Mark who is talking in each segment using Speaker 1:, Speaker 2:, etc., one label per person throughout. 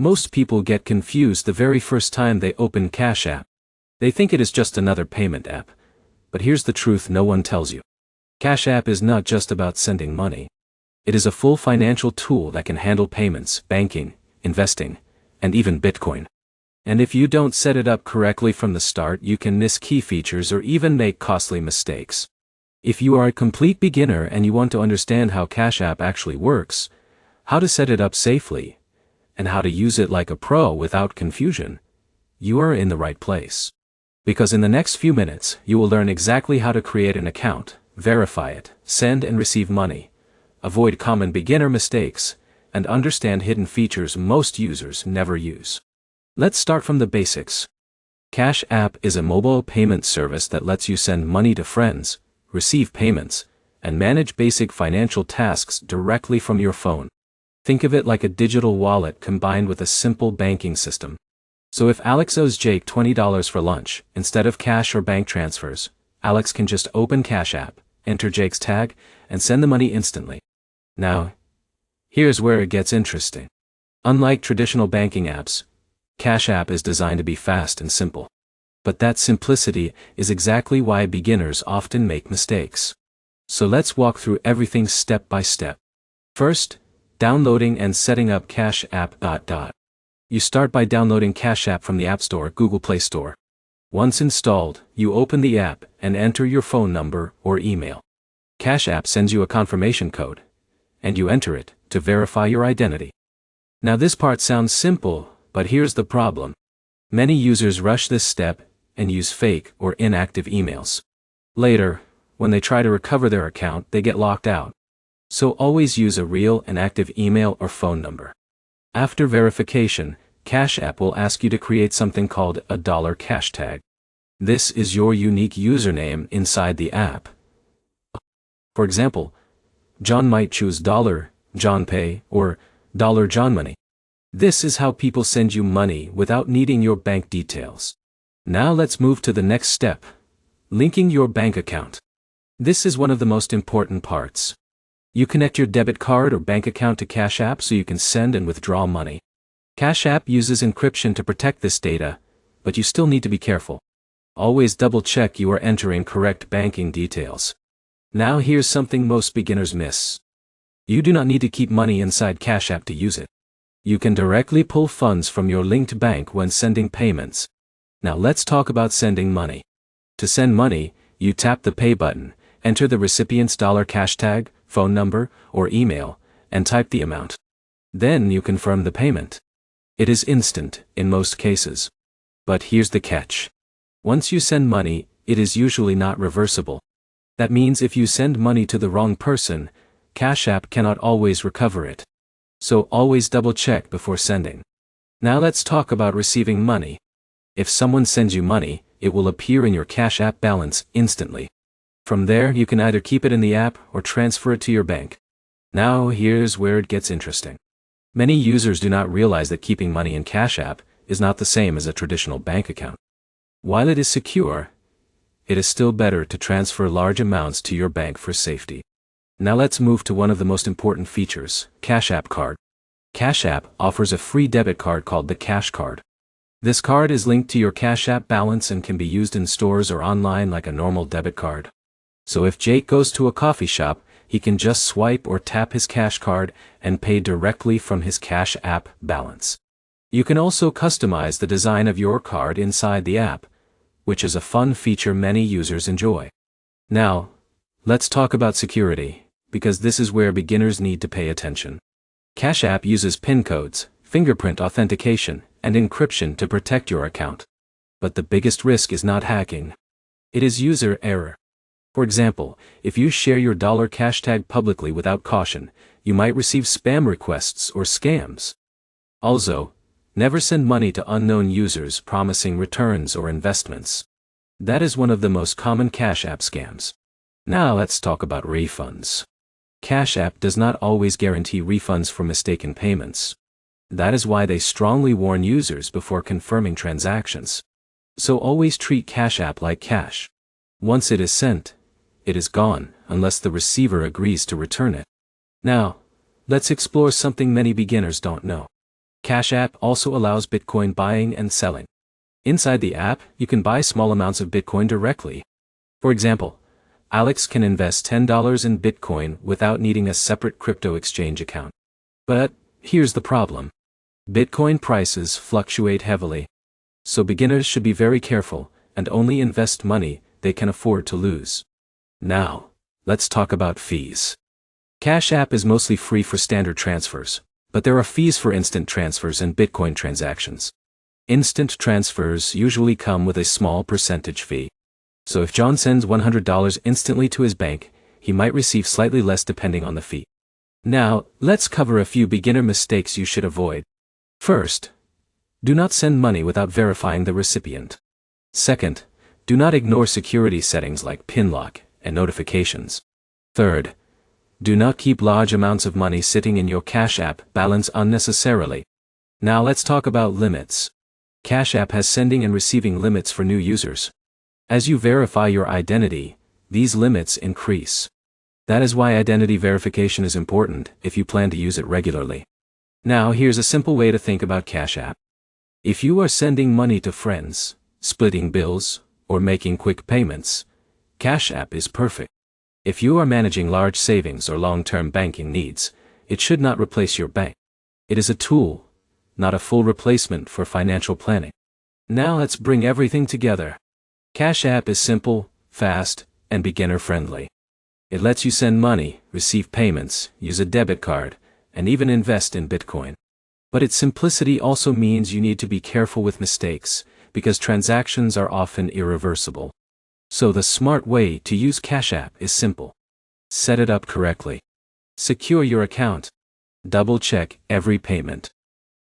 Speaker 1: Most people get confused the very first time they open Cash App. They think it is just another payment app. But here's the truth no one tells you. Cash App is not just about sending money. It is a full financial tool that can handle payments, banking, investing, and even Bitcoin. And if you don't set it up correctly from the start, you can miss key features or even make costly mistakes. If you are a complete beginner and you want to understand how Cash App actually works, how to set it up safely, and how to use it like a pro without confusion, you are in the right place. Because in the next few minutes, you will learn exactly how to create an account, verify it, send and receive money, avoid common beginner mistakes, and understand hidden features most users never use. Let's start from the basics. Cash App is a mobile payment service that lets you send money to friends, receive payments, and manage basic financial tasks directly from your phone. Think of it like a digital wallet combined with a simple banking system. So if Alex owes Jake $20 for lunch, instead of cash or bank transfers, Alex can just open Cash App, enter Jake's tag, and send the money instantly. Now, here's where it gets interesting. Unlike traditional banking apps, Cash App is designed to be fast and simple. But that simplicity is exactly why beginners often make mistakes. So let's walk through everything step by step. First, downloading and setting up Cash App. You start by downloading Cash App from the App Store or Google Play Store. Once installed, you open the app and enter your phone number or email. Cash App sends you a confirmation code, and you enter it to verify your identity. Now this part sounds simple, but here's the problem. Many users rush this step and use fake or inactive emails. Later, when they try to recover their account, they get locked out. So always use a real and active email or phone number. After verification, Cash App will ask you to create something called a $cash tag. This is your unique username inside the app. For example, John might choose $JohnPay or $JohnMoney. This is how people send you money without needing your bank details. Now let's move to the next step, linking your bank account. This is one of the most important parts. You connect your debit card or bank account to Cash App so you can send and withdraw money. Cash App uses encryption to protect this data, but you still need to be careful. Always double-check you are entering correct banking details. Now here's something most beginners miss. You do not need to keep money inside Cash App to use it. You can directly pull funds from your linked bank when sending payments. Now let's talk about sending money. To send money, you tap the Pay button, enter the recipient's $cash tag, phone number, or email, and type the amount. Then you confirm the payment. It is instant, in most cases. But here's the catch. Once you send money, it is usually not reversible. That means if you send money to the wrong person, Cash App cannot always recover it. So always double-check before sending. Now let's talk about receiving money. If someone sends you money, it will appear in your Cash App balance instantly. From there, you can either keep it in the app or transfer it to your bank. Now here's where it gets interesting. Many users do not realize that keeping money in Cash App is not the same as a traditional bank account. While it is secure, it is still better to transfer large amounts to your bank for safety. Now let's move to one of the most important features, Cash App Card. Cash App offers a free debit card called the Cash Card. This card is linked to your Cash App balance and can be used in stores or online like a normal debit card. So if Jake goes to a coffee shop, he can just swipe or tap his Cash Card and pay directly from his Cash App balance. You can also customize the design of your card inside the app, which is a fun feature many users enjoy. Now, let's talk about security, because this is where beginners need to pay attention. Cash App uses PIN codes, fingerprint authentication, and encryption to protect your account. But the biggest risk is not hacking. It is user error. For example, if you share your $cash tag publicly without caution, you might receive spam requests or scams. Also, never send money to unknown users promising returns or investments. That is one of the most common Cash App scams. Now let's talk about refunds. Cash App does not always guarantee refunds for mistaken payments. That is why they strongly warn users before confirming transactions. So always treat Cash App like cash. Once it is sent, it is gone unless the receiver agrees to return it. Now, let's explore something many beginners don't know. Cash App also allows Bitcoin buying and selling. Inside the app, you can buy small amounts of Bitcoin directly. For example, Alex can invest $10 in Bitcoin without needing a separate crypto exchange account. But here's the problem. Bitcoin prices fluctuate heavily. So beginners should be very careful and only invest money they can afford to lose. Now, let's talk about fees. Cash App is mostly free for standard transfers, but there are fees for instant transfers and Bitcoin transactions. Instant transfers usually come with a small percentage fee. So if John sends $100 instantly to his bank, he might receive slightly less depending on the fee. Now, let's cover a few beginner mistakes you should avoid. First, do not send money without verifying the recipient. Second, do not ignore security settings like PIN lock and notifications. Third, do not keep large amounts of money sitting in your Cash App balance unnecessarily. Now let's talk about limits. Cash App has sending and receiving limits for new users. As you verify your identity, these limits increase. That is why identity verification is important if you plan to use it regularly. Now here's a simple way to think about Cash App. If you are sending money to friends, splitting bills, or making quick payments, Cash App is perfect. If you are managing large savings or long-term banking needs, it should not replace your bank. It is a tool, not a full replacement for financial planning. Now let's bring everything together. Cash App is simple, fast, and beginner-friendly. It lets you send money, receive payments, use a debit card, and even invest in Bitcoin. But its simplicity also means you need to be careful with mistakes, because transactions are often irreversible. So the smart way to use Cash App is simple. Set it up correctly. Secure your account. Double-check every payment.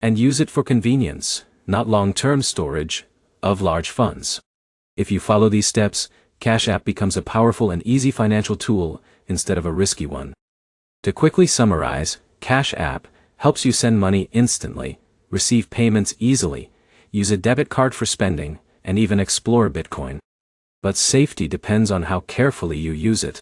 Speaker 1: And use it for convenience, not long-term storage of large funds. If you follow these steps, Cash App becomes a powerful and easy financial tool instead of a risky one. To quickly summarize, Cash App helps you send money instantly, receive payments easily, use a debit card for spending, and even explore Bitcoin. But safety depends on how carefully you use it.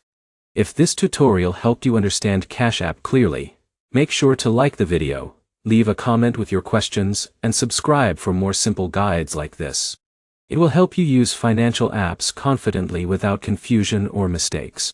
Speaker 1: If this tutorial helped you understand Cash App clearly, make sure to like the video, leave a comment with your questions, and subscribe for more simple guides like this. It will help you use financial apps confidently without confusion or mistakes.